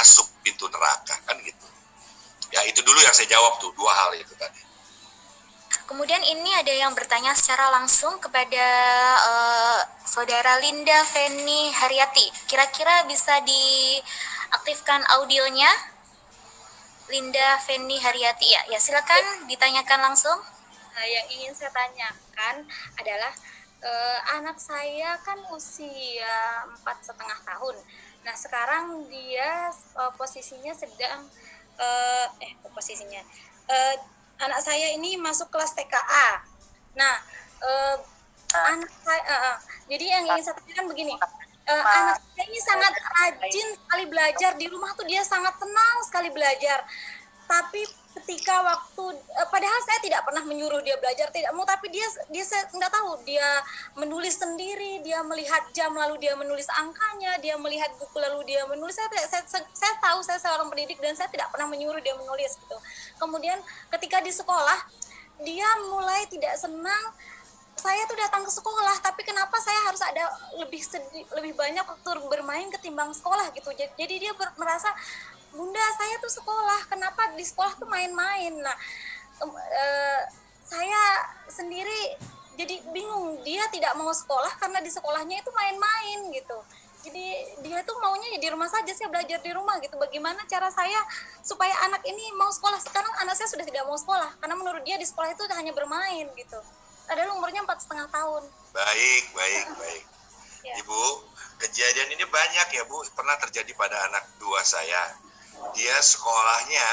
masuk pintu neraka, kan gitu. Ya itu dulu yang saya jawab tuh, 2 hal itu tadi. Kemudian ini ada yang bertanya secara langsung kepada Saudara Linda Feni Haryati. Kira-kira bisa diaktifkan audionya? Linda Feni Haryati, ya silakan ditanyakan langsung. Yang ingin saya tanyakan adalah anak saya kan usia 4,5 tahun. Nah sekarang dia posisinya sedang anak saya ini masuk kelas TKA. Nah, anak saya, jadi yang ingin saya tanyakan begini, anak saya ini sangat rajin sekali belajar di rumah tuh, dia sangat senang sekali belajar. Tapi ketika waktu, padahal saya tidak pernah menyuruh dia belajar, tidak mau, tapi dia saya nggak tahu, dia menulis sendiri, dia melihat jam lalu dia menulis angkanya, dia melihat buku lalu dia menulis. Saya tahu saya seorang pendidik dan saya tidak pernah menyuruh dia menulis gitu. Kemudian ketika di sekolah dia mulai tidak senang saya tuh datang ke sekolah, tapi kenapa saya harus ada lebih banyak waktu bermain ketimbang sekolah gitu. Jadi dia merasa, Bunda saya tuh sekolah, kenapa di sekolah tuh main-main. Nah saya sendiri jadi bingung, dia tidak mau sekolah karena di sekolahnya itu main-main gitu. Jadi dia tuh maunya di rumah saja, saya belajar di rumah gitu. Bagaimana cara saya supaya anak ini mau sekolah? Sekarang anak saya sudah tidak mau sekolah karena menurut dia di sekolah itu hanya bermain gitu. Padahal umurnya 4,5 tahun. Baik. Ya. Ibu, kejadian ini banyak ya Bu, pernah terjadi pada anak 2 saya. Dia sekolahnya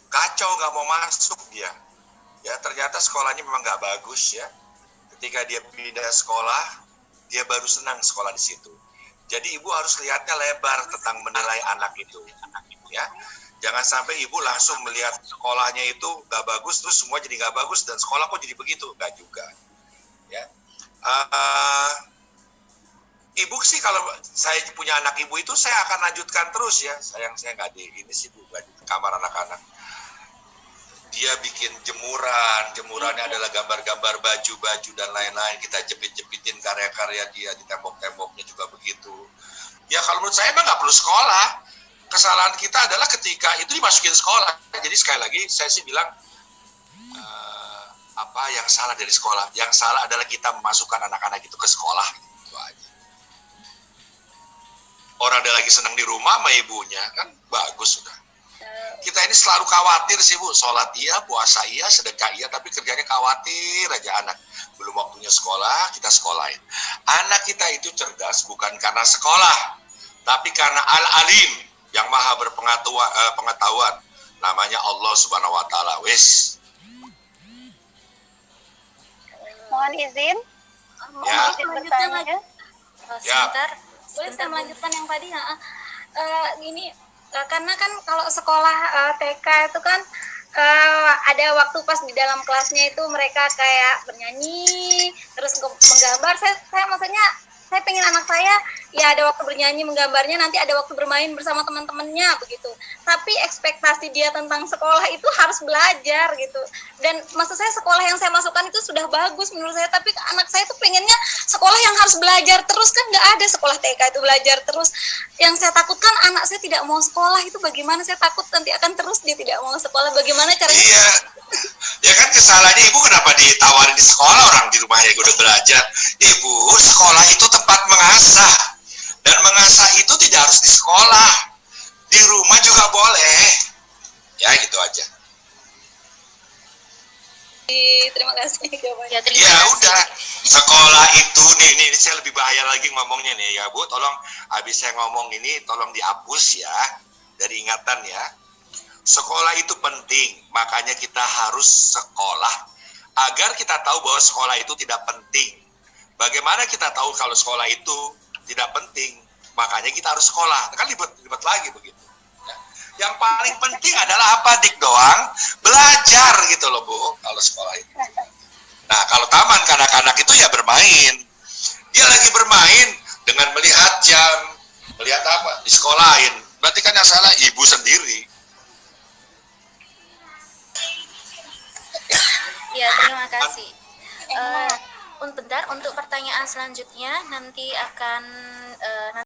kacau, gak mau masuk dia. Ya ternyata sekolahnya memang gak bagus ya. Ketika dia pindah sekolah, dia baru senang sekolah di situ. Jadi ibu harus lihatnya lebar tentang menilai anak itu, ya. Jangan sampai ibu langsung melihat sekolahnya itu gak bagus, terus semua jadi gak bagus, dan sekolah kok jadi begitu, gak juga. Ya. Ibu sih kalau saya punya anak ibu itu saya akan lanjutkan terus ya. Sayang saya nggak di ini sih Bu, nggak di kamar anak-anak. Dia bikin jemurannya adalah gambar-gambar baju-baju dan lain-lain. Kita jepit-jepitin karya-karya dia di tembok-temboknya juga begitu. Ya kalau menurut saya emang nggak perlu sekolah. Kesalahan kita adalah ketika itu dimasukin sekolah. Jadi sekali lagi saya sih bilang apa yang salah dari sekolah? Yang salah adalah kita memasukkan anak-anak itu ke sekolah. Itu aja. Orang dia lagi senang di rumah sama ibunya kan bagus sudah. Kita ini selalu khawatir sih Bu, sholat iya, puasa iya, sedekah iya, tapi kerjanya khawatir aja anak. Belum waktunya sekolah, kita sekolahin. Anak kita itu cerdas bukan karena sekolah, tapi karena Al-Alim yang maha berpengetahuan. Namanya Allah Subhanahu wa Ta'ala. Wes. Mohon izin. Ya. Bertanya. Sebentar. Boleh saya melanjutkan yang tadi? Ini karena kan kalau sekolah TK itu kan ada waktu pas di dalam kelasnya itu mereka kayak bernyanyi terus menggambar. Saya maksudnya saya pengen anak saya ya ada waktu bernyanyi menggambarnya, nanti ada waktu bermain bersama teman-temannya begitu. Tapi ekspektasi dia tentang sekolah itu harus belajar gitu. Dan maksud saya sekolah yang saya masukkan itu sudah bagus menurut saya, tapi anak saya tuh pengennya sekolah yang harus belajar terus, kan nggak ada sekolah TK itu belajar terus. Yang saya takutkan anak saya tidak mau sekolah itu bagaimana, saya takut nanti akan terus dia tidak mau sekolah, bagaimana caranya? Iya. Ya kan kesalahannya ibu kenapa ditawarin di sekolah, orang di rumahnya udah belajar. Ibu, sekolah itu tempat mengasah. Dan mengasah itu tidak harus di sekolah. Di rumah juga boleh. Ya gitu aja. Terima kasih jawabannya. Ya udah, sekolah itu nih saya lebih bahaya lagi ngomongnya nih ya Bu. Tolong habis saya ngomong ini tolong dihapus ya dari ingatan ya. Sekolah itu penting, makanya kita harus sekolah agar kita tahu bahwa sekolah itu tidak penting. Bagaimana kita tahu kalau sekolah itu tidak penting? Makanya kita harus sekolah. Kan ribet lagi begitu. Ya. Yang paling penting adalah apa, Dik doang? Belajar gitu loh Bu, kalau sekolah itu. Nah, kalau taman kanak-kanak itu ya bermain. Dia lagi bermain dengan melihat jam, melihat apa? Di sekolahin. Berarti kan yang salah ibu sendiri. Ya, terima kasih. Bentar, untuk pertanyaan selanjutnya nanti akan